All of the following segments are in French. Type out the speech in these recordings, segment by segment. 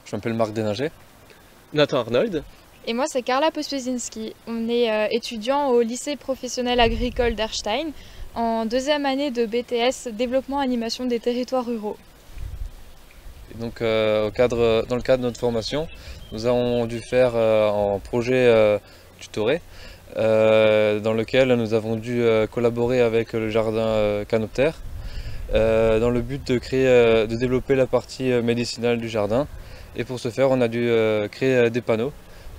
Je m'appelle Marc Déninger. Nathan Arnold. Et moi, c'est Carla Pospiesinski. On est étudiant au lycée professionnel agricole d'Erstein en deuxième année de BTS Développement Animation des territoires ruraux. Et donc, dans le cadre de notre formation, nous avons dû faire un projet tutoré dans lequel nous avons dû collaborer avec le jardin Canoptère dans le but de de développer la partie médicinale du jardin. Et pour ce faire, on a dû créer des panneaux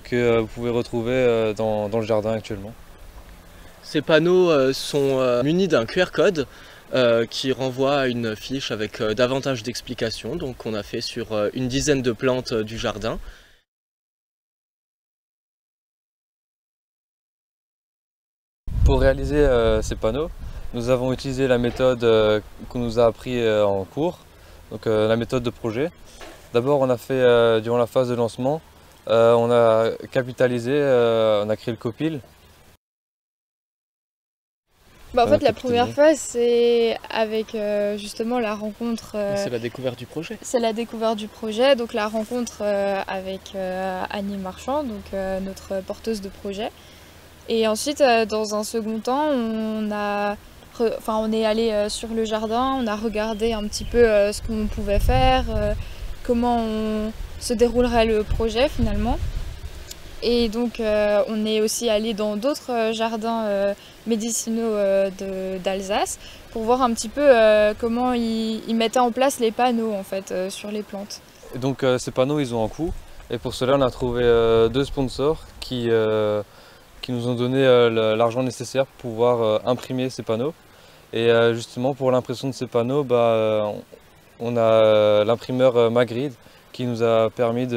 que vous pouvez retrouver dans le jardin actuellement. Ces panneaux sont munis d'un QR code qui renvoie à une fiche avec davantage d'explications. Donc on a fait sur une dizaine de plantes du jardin. Pour réaliser ces panneaux, nous avons utilisé la méthode qu'on nous a appris en cours, donc la méthode de projet. D'abord, on a fait, durant la phase de lancement, on a capitalisé, on a créé le copil. En fait, la première phase, c'est avec justement la rencontre. C'est la découverte du projet. C'est la découverte du projet, donc la rencontre avec Annie Marchand, donc notre porteuse de projet. Et ensuite, dans un second temps, on est allé sur le jardin, on a regardé un petit peu ce qu'on pouvait faire, comment se déroulerait le projet finalement. Et donc on est aussi allé dans d'autres jardins médicinaux d'Alsace pour voir un petit peu comment ils mettaient en place les panneaux en fait sur les plantes. Et donc ces panneaux, ils ont un coût. Et pour cela, on a trouvé deux sponsors qui nous ont donné l'argent nécessaire pour pouvoir imprimer ces panneaux. Et justement, pour l'impression de ces panneaux, on a l'imprimeur Magrid qui nous a permis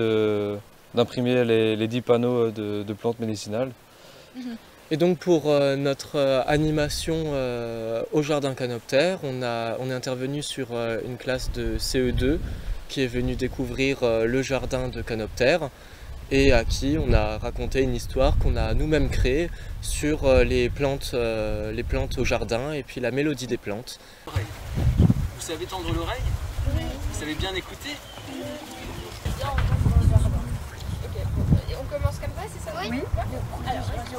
d'imprimer les 10 panneaux de plantes médicinales. Et donc pour notre animation au jardin Canoptère, on est intervenu sur une classe de CE2 qui est venue découvrir le jardin de Canoptère et à qui on a raconté une histoire qu'on a nous-mêmes créée sur les plantes au jardin et puis la mélodie des plantes. Vous savez tendre l'oreille? Oui. Vous savez bien écouter? Oui. Bien entendre dans le jardin. Ok, on commence comme ça, c'est ça? Oui. Alors, vas-y.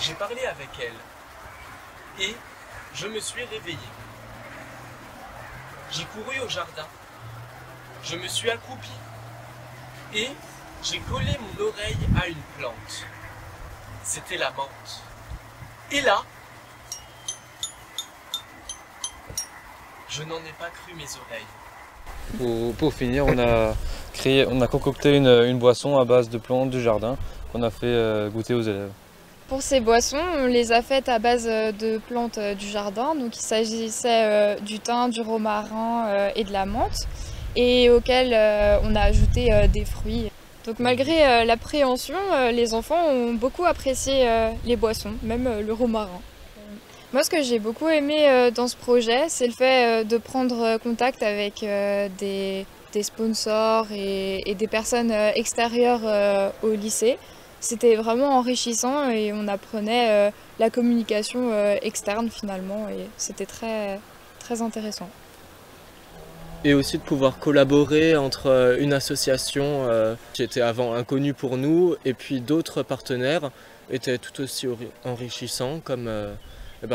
J'ai parlé avec elle et je me suis réveillé. J'ai couru au jardin, je me suis accroupi et j'ai collé mon oreille à une plante. C'était la menthe. Et là, je n'en ai pas cru mes oreilles. Pour finir, on a concocté une boisson à base de plantes du jardin qu'on a fait goûter aux élèves. Pour ces boissons, on les a faites à base de plantes du jardin. Donc il s'agissait du thym, du romarin et de la menthe, et auxquels on a ajouté des fruits. Donc malgré l'appréhension, les enfants ont beaucoup apprécié les boissons, même le romarin. Moi, ce que j'ai beaucoup aimé dans ce projet, c'est le fait de prendre contact avec des sponsors et des personnes extérieures au lycée. C'était vraiment enrichissant et on apprenait la communication externe finalement, et c'était très, très intéressant. Et aussi de pouvoir collaborer entre une association qui était avant inconnue pour nous et puis d'autres partenaires était tout aussi enrichissant, comme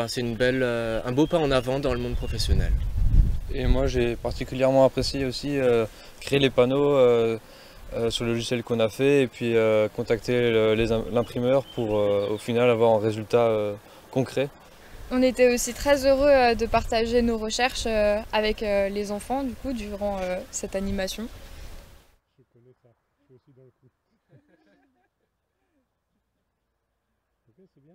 c'est un beau pas en avant dans le monde professionnel. Et moi j'ai particulièrement apprécié aussi créer les panneaux sur le logiciel qu'on a fait et puis contacter l'imprimeur pour au final avoir un résultat concret. On était aussi très heureux de partager nos recherches avec les enfants du coup durant cette animation. Je connais ça, je suis aussi dans le coup. Ok, c'est bien.